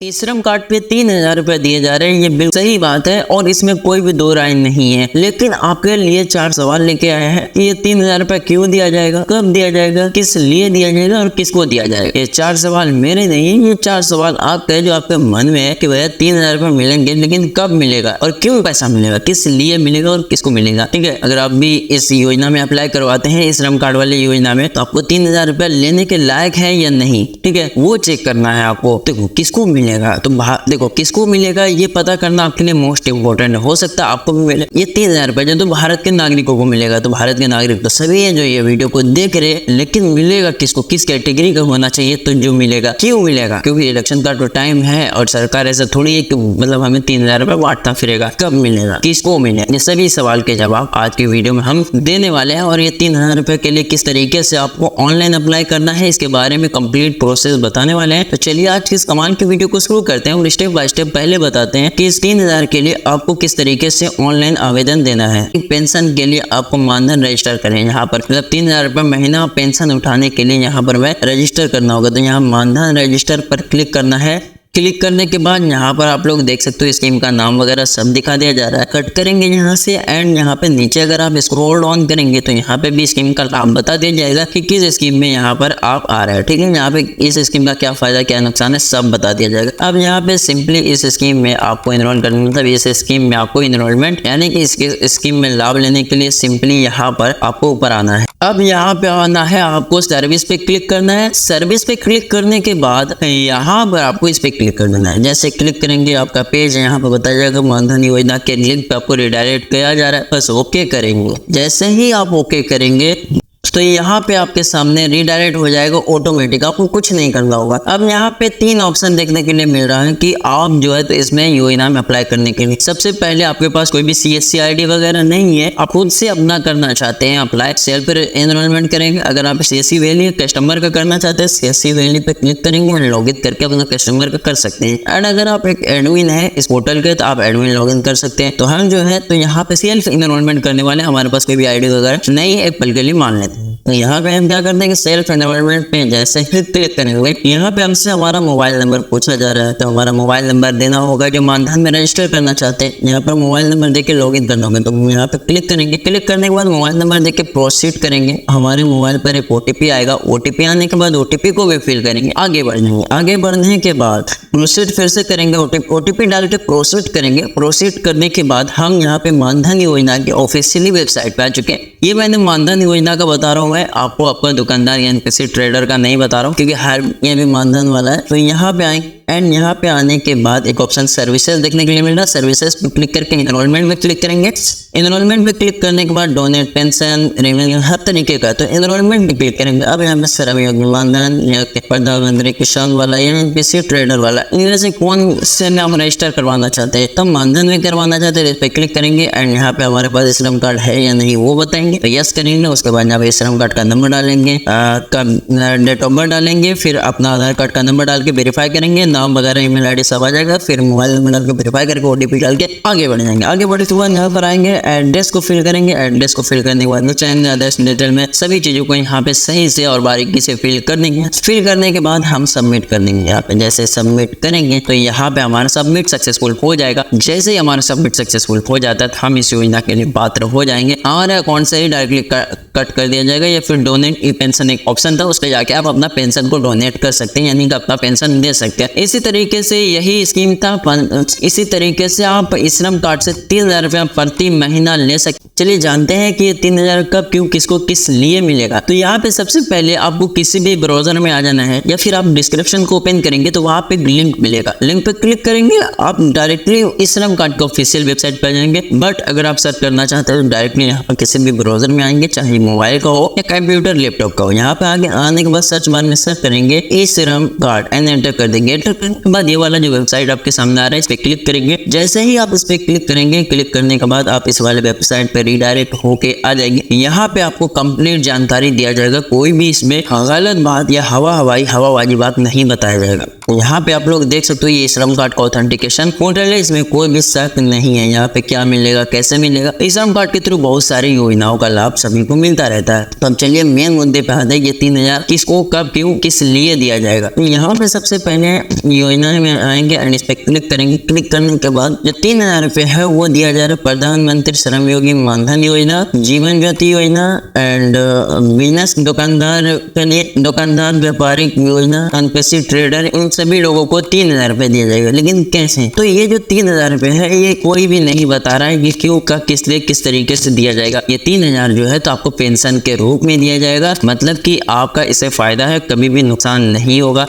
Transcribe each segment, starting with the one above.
श्रम कार्ड पे 3,000 रुपए दिए जा रहे हैं। ये बिल्कुल सही बात है और इसमें कोई भी दो राय नहीं है। लेकिन आपके लिए 4 सवाल लेके आया है कि ये 3,000 रुपए क्यों दिया जाएगा, कब दिया जाएगा, किस लिए दिया जाएगा और किसको दिया जाएगा। ये 4 सवाल मेरे नहीं है, ये 4 सवाल आपके जो आपके मन में है कि भैया 3,000 रुपए मिलेंगे, लेकिन कब मिलेगा और क्यों पैसा मिलेगा, किस लिए मिलेगा और किसको मिलेगा। ठीक है, अगर आप भी इस योजना में अप्लाई करवाते हैं, इस श्रम कार्ड वाली योजना में, तो आपको 3,000 रुपए लेने के लायक है या नहीं। ठीक है, वो चेक करना है आपको। देखो किसको मिलेगा, तो देखो किसको मिलेगा ये पता करना आपके लिए मोस्ट इंपोर्टेंट है। हो सकता है आपको भी मिले ये 3,000 रुपए जो तो भारत के नागरिकों को मिलेगा। तो भारत के नागरिक तो सभी है जो ये वीडियो को देख रहे हैं, लेकिन मिलेगा किसको, किस कैटेगरी का होना चाहिए, तो जो मिलेगा क्यों मिलेगा, क्योंकि इलेक्शन का तो टाइम है और सरकार ऐसा थोड़ी है कि मतलब हमें 3,000 रुपए बांटता फिरेगा। कब मिलेगा, किसको मिलेगा, ये सभी सवाल के जवाब आज की वीडियो में हम देने वाले हैं। और ये 3,000 रुपए के लिए किस तरीके से आपको ऑनलाइन अप्लाई करना है, इसके बारे में कंप्लीट प्रोसेस बताने वाले हैं। तो चलिए आज की इस कमाल की वीडियो को शुरू करते हैं और स्टेप बाय स्टेप पहले बताते हैं कि इस 3,000 के लिए आपको किस तरीके से ऑनलाइन आवेदन देना है। पेंशन के लिए आपको मानधन रजिस्टर करें यहाँ पर, मतलब 3,000 रुपए महीना पेंशन उठाने के लिए यहाँ पर वह रजिस्टर करना होगा। तो यहाँ मानधन रजिस्टर पर क्लिक करना है। क्लिक करने के बाद यहाँ पर आप लोग देख सकते हो स्कीम का नाम वगैरह सब दिखा दिया जा रहा है। कट करेंगे यहाँ से एंड यहाँ पे नीचे अगर आप स्क्रॉल डाउन करेंगे तो यहाँ पे भी स्कीम का नाम बता दिया जाएगा कि किस स्कीम में यहाँ पर आप आ रहे हैं। ठीक है, यहाँ पे इस स्कीम का क्या फायदा क्या नुकसान है सब बता दिया जाएगा। अब यहाँ पे सिंपली इस स्कीम में आपको इनरोल करना, मतलब इस स्कीम में आपको इनरोलमेंट यानी कि इसके स्कीम में लाभ लेने के लिए सिंपली यहाँ पर आपको ऊपर आना है। अब यहाँ पे आना है, आपको सर्विस पे क्लिक करना है। सर्विस पे क्लिक करने के बाद यहाँ पर आपको इस पे क्लिक कर देना है। जैसे क्लिक करेंगे आपका पेज यहाँ पर बताया जाएगा मानधन योजना के लिंक पे आपको रिडायरेक्ट किया जा रहा है। बस ओके करेंगे। जैसे ही आप ओके करेंगे तो यहाँ पे आपके सामने रीडायरेक्ट हो जाएगा ऑटोमेटिक, आपको कुछ नहीं करना होगा। अब यहाँ पे 3 ऑप्शन देखने के लिए मिल रहा है कि आप जो है तो इसमें योजना में अप्लाई करने के लिए सबसे पहले आपके पास कोई भी CSC ID वगैरह नहीं है, आप खुद से अपना करना चाहते हैं अप्लाई, सेल्फ एनरोलमेंट करेंगे। अगर आप CSC वैली कस्टमर का करना चाहते हैं, CSC वैली पे क्लिक करेंगे और लॉगिन करके अपना कस्टमर का कर सकते हैं। एंड अगर आप एक एडमिन है इस पोर्टल के तो आप एडमिन लॉगिन कर सकते हैं। तो हम जो है तो यहाँ पे सेल्फ एनरोलमेंट करने वाले, हमारे पास कोई भी ID वगैरह नहीं है, एक पल के लिए मान लेते हैं। तो यहाँ पे हम क्या करते हैं कि सेल्फ एनरोलमेंट पे जैसे ही क्लिक करेंगे यहाँ पे हमसे हमारा मोबाइल नंबर पूछा जा रहा है। तो हमारा मोबाइल नंबर देना होगा जो मानधन में रजिस्टर करना चाहते हैं। यहाँ पर मोबाइल नंबर देके लॉगिन करना होगा। तो यहाँ पे क्लिक करेंगे। क्लिक करने के बाद मोबाइल नंबर देके प्रोसीड करेंगे। हमारे मोबाइल पर एक OTP आएगा। OTP आने के बाद OTP को भी फिल करेंगे। आगे बढ़ेंगे। आगे बढ़ने के बाद प्रोसीड फिर से करेंगे। OTP डाल के प्रोसीड करेंगे। प्रोसीड करने के बाद हम यहाँ पे मानधन योजना की ऑफिशियली वेबसाइट पे आ चुके हैं। ये मैंने मानधन योजना का बता रहा हूँ, मैं आपको आपका दुकानदार यानी किसी ट्रेडर का नहीं बता रहा हूँ, क्योंकि हर ये भी मानधन वाला है। तो यहाँ पे आएंगे एंड यहाँ पे आने के बाद एक ऑप्शन सर्विसेज देखने के लिए मिल रहा है। सर्विसेज पे क्लिक करके इनरोलमेंट में क्लिक करेंगे। इनरोलमेंट पे क्लिक करने के बाद डोनेट पेंशन रेवेन्यू हर तरीके का, तो इनरोलमेंट पे क्लिक करेंगे। अब यहाँ पे श्रम मानधन प्रधानमंत्री किसान वाला या किसी ट्रेडर वाला, इनमें से कौन से में हम रजिस्टर करवाना चाहते हैं। तब मानधन में करवाना चाहते हैं इस पे क्लिक करेंगे एंड यहाँ पे हमारे पास श्रम कार्ड है या नहीं वो बताएंगे। तो यस करेंगे। उसके बाद यहाँ पे श्रम कार्ड का नंबर डालेंगे, डेट ऑफ बर्थ डालेंगे, फिर अपना आधार कार्ड का नंबर डाल के वेरीफाई करेंगे, नाम वगैरह ईमेल ID सब आ जाएगा। फिर मोबाइल नंबर डाल के वेरीफाई करके OTP डाल के आगे बढ़ जाएंगे। आगे बढ़ने के बाद यहाँ पर आएंगे, एड्रेस को फिल करेंगे। एड्रेस को फिल करने के बाद चैनल एड्रेस डिटेल में सभी चीज़ों को यहाँ पे सही से और बारीकी से फिल कर देंगे। फिल करने के बाद हम सबमिट कर देंगे। यहाँ पे जैसे सबमिट करेंगे तो यहाँ पे हमारा सबमिट सक्सेसफुल हो जाएगा। जैसे ही हमारा सबमिट सक्सेसफुल हो जाता है तो हम इस योजना के लिए पात्र हो जाएंगे। हमारे अकाउंट से ही डायरेक्टली कट कर दिया जाएगा या फिर डोनेट ई पेंशन एक ऑप्शन था, उस पर जाके आप अपना पेंशन को डोनेट कर सकते हैं, यानी कि अपना पेंशन दे सकते हैं। इसी तरीके से यही स्कीम था। इसी तरीके से आप श्रम कार्ड से 3,000 रुपया प्रति महीना ले सकते। चलिए जानते हैं कि ये 3,000 कब क्यों किसको किस लिए मिलेगा। तो यहाँ पे सबसे पहले आपको किसी भी ब्राउजर में आ जाना है या फिर आप डिस्क्रिप्शन को ओपन करेंगे तो वहाँ पे लिंक मिलेगा। लिंक पे क्लिक करेंगे आप डायरेक्टली श्रम कार्ड के ऑफिशियल वेबसाइट पर जाएंगे। बट अगर आप सर्च करना चाहते हैं तो डायरेक्टली यहाँ पर किसी भी ब्राउजर में आएंगे, चाहे मोबाइल का हो या कंप्यूटर लैपटॉप का हो। यहाँ पे आगे आने के बाद सर्च बार में सर्च करेंगे श्रम कार्ड एंड एंटर कर देंगे। एंटर करने के बाद ये वाला जो वेबसाइट आपके सामने आ रहा है इस पे क्लिक करेंगे। जैसे ही आप इस पे क्लिक करेंगे, क्लिक करने के बाद आप इस वाले वेबसाइट पे रीडायरेक्ट होके आ जाएंगे। यहाँ पे आपको कंप्लीट जानकारी दिया जाएगा, कोई भी इसमें गलत बात या हवाबाजी बात नहीं बताया जाएगा। यहाँ पे आप लोग देख सकते हो ये श्रम कार्ड का ऑथेंटिकेशन पोर्टल है, इसमें कोई भी शक नहीं है। यहाँ पे क्या मिलेगा कैसे मिलेगा, श्रम कार्ड के थ्रू बहुत सारी योजनाओं का लाभ सभी को मिलता रहता है। तो अब चलिए मेन मुद्दे पे आते हैं, ये 3,000 किसको कब क्यों किस लिए दिया जाएगा। तो यहाँ पे सबसे पहले योजना में आएंगे एंड इस पे क्लिक करेंगे। क्लिक करने के बाद जो 3000 रुपये है वो दिया जा रहा है प्रधानमंत्री श्रम योगी मानधन योजना, जीवन ज्योति योजना एंड बिजनेस दुकानदार के लिए दुकानदार व्यापारिक योजना, अनपेशी ट्रेडर, इन सभी लोगों को 3000 रुपये दिया जाएगा। लेकिन कैसे? तो ये जो 3000 रुपये है ये कोई भी नहीं बता रहा है कि क्यों का किस लिए किस तरीके से दिया जाएगा। ये 3000 जो है तो आपको पेंशन के रूप में दिया जाएगा, मतलब कि आपका इससे फायदा है, कभी भी नुकसान नहीं होगा।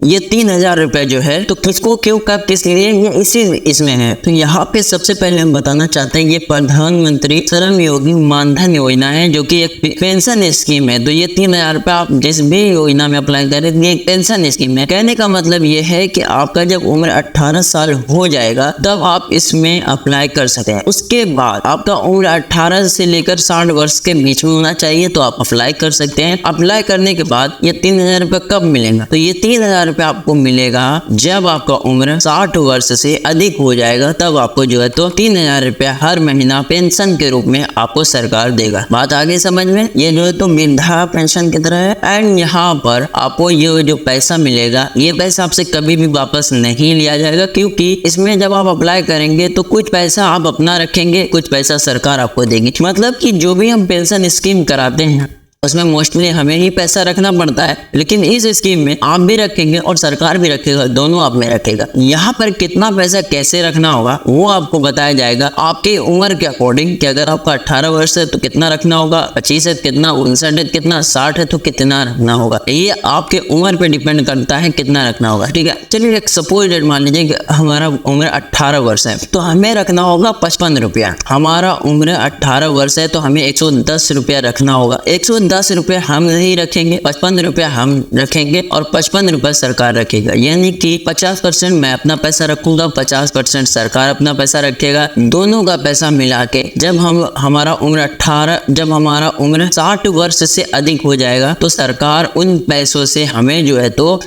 ये 3000 रुपये जो है तो किसको क्यों कब किस लिए ये इसी इसमें है। तो यहाँ पे सबसे पहले हम बताना चाहते हैं ये प्रधानमंत्री श्रम योगी मानधन योजना है जो कि एक पेंशन स्कीम है। तो ये 3000 रुपये आप जिस भी योजना में अप्लाई करें ये एक पेंशन स्कीम है। कहने का मतलब ये है कि आपका जब उम्र 18 साल हो जाएगा तब आप इसमें अप्लाई कर सकते हैं। उसके बाद आपका उम्र 18 से लेकर 60 वर्ष के बीच में होना चाहिए तो आप अप्लाई कर सकते हैं। अप्लाई करने के बाद ये 3000 रुपये कब मिलेगा? तो ये 3000 रुपये आपको मिलेगा जब आपका उम्र 60 वर्ष से अधिक हो जाएगा, तब आपको जो है तो 3000 रुपये हर महीना पेंशन के रूप में आपको सरकार देगा। बात आगे समझ में? ये जो है तो वृद्धा पेंशन की तरह है। एंड यहाँ पर आपको ये जो पैसा मिलेगा ये पैसा आपसे कभी भी वापस नहीं लिया जाएगा, क्योंकि इसमें जब आप अप्लाई करेंगे तो कुछ पैसा आप अपना रखेंगे, कुछ पैसा सरकार आपको देगी। मतलब कि जो भी हम पेंशन स्कीम कराते हैं उसमें मोस्टली हमें ही पैसा रखना पड़ता है, लेकिन इस स्कीम में आप भी रखेंगे और सरकार भी रखेगा, दोनों आप में रखेगा। यहाँ पर कितना पैसा कैसे रखना होगा वो आपको बताया जाएगा आपकी उम्र के अकॉर्डिंग, कि अगर आपका 18 वर्ष है तो कितना रखना होगा, 25 है कितना, 59 है कितना, 60 है तो कितना रखना होगा। ये आपके उम्र पे डिपेंड करता है कितना रखना होगा। ठीक है, चलिए एक सपोज डेट मान लीजिए हमारा उम्र 18 वर्ष है तो हमें रखना होगा 55 रुपया। हमारा उम्र 18 वर्ष है तो हमें 110 रुपया रखना होगा। 110 रुपये हम नहीं रखेंगे, 55 रुपये हम रखेंगे और 55 रुपये सरकार रखेगा। यानी कि 50% मैं अपना पैसा रखूंगा, 50% सरकार अपना पैसा रखेगा। दोनों का पैसा मिला के जब हमारा उम्र 60 वर्ष से अधिक हो जाएगा तो सरकार उन पैसों से हमें जो है तो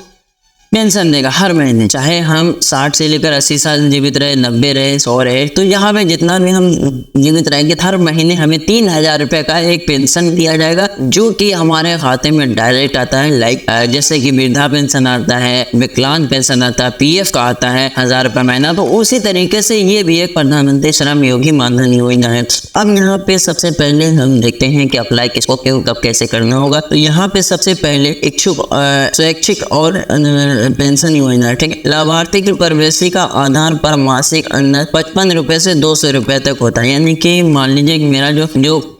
पेंशन देगा हर महीने। चाहे हम 60 से लेकर 80 साल जीवित रहे, 90 रहे, 100 रहे, तो यहाँ पे जितना भी हम जीवित रहेंगे हर महीने हमें 3000 रुपये का एक पेंशन दिया जाएगा जो कि हमारे खाते में डायरेक्ट आता है। लाइक जैसे कि वृद्धा पेंशन आता है, विकलांग पेंशन आता है, PF का आता है 1000 रुपये महीना, तो उसी तरीके से ये भी एक प्रधानमंत्री श्रम योगी मानधन योजना है। अब यहाँ पे सबसे पहले हम देखते हैं कि अप्लाई किसको क्यों कब कैसे करना होगा। तो यहाँ पे सबसे पहले इच्छुक स्वैच्छिक और पेंशन योजना, ठीक है। लाभार्थी की प्रवेशी का आधार पर मासिक अन्य 55 रुपए से 200 रुपए तक होता है। यानी कि मान लीजिए कि मेरा जो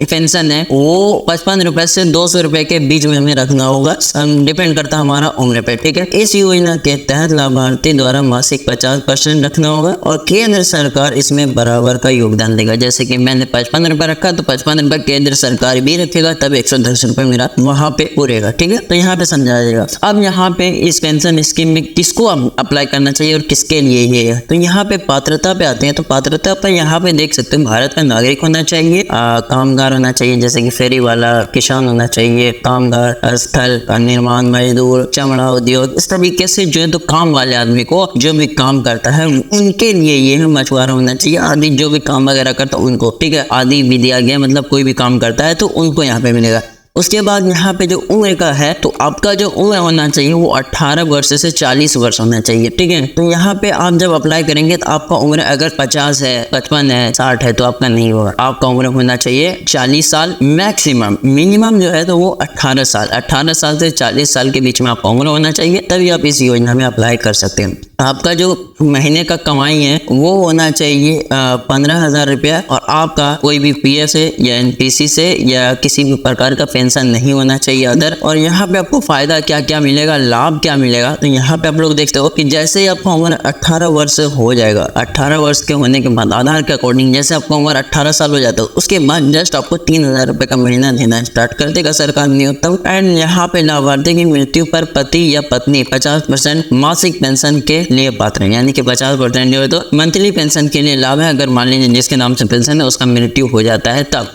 पेंशन है वो 55 रुपए से 200 रुपए के बीच में हमें रखना होगा, डिपेंड करता है हमारा उम्र पे, ठीक है। इस योजना के तहत लाभार्थी द्वारा मासिक 50% रखना होगा और केंद्र सरकार इसमें बराबर का योगदान देगा। जैसे कि मैंने 55 रुपए रखा तो 55 रुपए केंद्र सरकार भी रखेगा, तब 110 रुपए मेरा वहां पे पूरेगा, ठीक है। तो यहाँ पे समझा जाएगा। अब यहाँ पे इस पेंशन स्कीम में किसको अप्लाई करना चाहिए और किसके लिए ये है, तो यहाँ पे पात्रता पे आते हैं। तो पात्रता पर यहाँ पे देख सकते हैं भारत का नागरिक होना चाहिए, कामगार होना चाहिए जैसे कि फेरी वाला, किसान होना चाहिए, कामगार, स्थल निर्माण मजदूर, चमड़ा उद्योग, इस तरीके से जो है तो काम वाले आदमी को जो भी काम करता है उनके लिए ये है। मछुआरा होना चाहिए, आदि जो भी काम वगैरह करता है उनको, ठीक है, आदि भी दिया गया, मतलब कोई भी काम करता है तो उनको यहाँ पे मिलेगा। उसके बाद यहाँ पे जो उम्र का है तो आपका जो उम्र होना चाहिए वो 18 वर्ष से 40 वर्ष होना चाहिए, ठीक है। तो यहाँ पे आप जब अप्लाई करेंगे तो आपका उम्र अगर 50 है, 55 है, 60 है तो आपका नहीं होगा। आपका उम्र होना चाहिए 40 साल मैक्सिमम, मिनिमम जो है तो वो 18 साल, 18 साल से 40 साल के बीच में आपका उम्र होना चाहिए, तभी आप इस योजना में अप्लाई कर सकते हैं। आपका जो महीने का कमाई है वो होना चाहिए 15,000 रुपया और आपका कोई भी PF से या NPC से या किसी भी प्रकार का पेंशन नहीं होना चाहिए अदर। और यहाँ पे आपको फायदा क्या क्या मिलेगा, लाभ क्या मिलेगा, तो यहाँ पे आप लोग देखते हो कि जैसे ही आपका उम्र 18 वर्ष हो जाएगा, 18 वर्ष के होने के बाद आधार के अकॉर्डिंग जैसे आपका उम्र 18 साल हो जाता है उसके बाद जस्ट आपको 3,000 रुपये का महीना देना स्टार्ट कर देगा सरकार न्यूनतम। एंड यहाँ पे लाभार्थी की मृत्यु पर पति या पत्नी 50% मासिक पेंशन के लिए पात्र है, यानी कि 50% जो है तो मंथली पेंशन के लिए लाभ है। अगर मान लीजिए जिसके नाम से पेंशन है उसका मृत्यु हो जाता है तब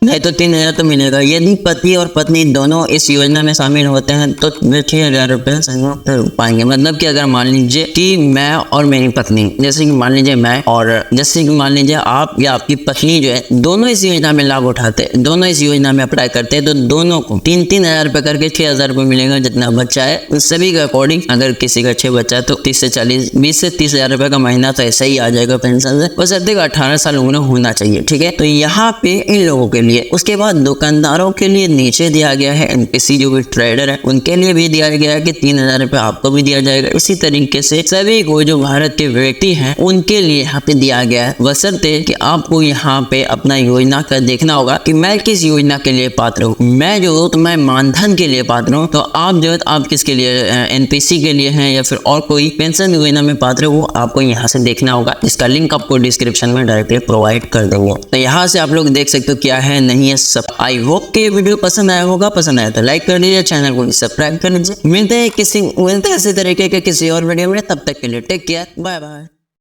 नहीं तो 3000 तो मिलेगा। यदि पति और पत्नी दोनों इस योजना में शामिल होते हैं तो वे 6000 रुपये पाएंगे। मतलब कि अगर मान लीजिए कि मैं और मेरी पत्नी, जैसे कि मान लीजिए मैं और जैसे कि मान लीजिए आप या आपकी पत्नी जो है, दोनों इस योजना में लाभ उठाते, दोनों इस योजना में अप्लाई करते हैं, तो दोनों को 3-3000 रुपये करके 6000 रुपये मिलेगा। जितना बच्चा है उन सभी के अकॉर्डिंग, अगर किसी का 6 बच्चा है तो 20 से 30 हजार रुपये का महीना तो ऐसा ही आ जाएगा पेंशन से। बस अब 18 साल उम्र होना चाहिए, ठीक है। तो यहाँ पे इन लोगों के लिए, उसके बाद दुकानदारों के लिए नीचे दिया गया है, एनपीसी जो भी ट्रेडर है उनके लिए भी दिया गया है कि 3000 रुपये आपको भी दिया जाएगा। इसी तरीके से सभी को जो भारत के व्यक्ति हैं उनके लिए यहाँ पे दिया गया है, बशर्ते कि आपको यहाँ पे अपना योजना का देखना होगा कि मैं किस योजना के लिए पात्र हूँ। मैं जो हूँ तो मैं मानधन के लिए पात्र हूँ, तो आप जो है आप किसके लिए, एनपीसी के लिए हैं या फिर और कोई पेंशन योजना में पात्र है, वो आपको यहाँ से देखना होगा। इसका लिंक आपको डिस्क्रिप्शन में डायरेक्टली प्रोवाइड कर देंगे। तो यहाँ से आप लोग देख सकते हो क्या है नहीं है सब। आई होप कि वीडियो पसंद आया होगा। पसंद आया तो लाइक कर दीजिए, चैनल को सब्सक्राइब कर लीजिए। मिलते हैं इसी तरीके के किसी और वीडियो में। तब तक के लिए टेक केयर, बाय बाय।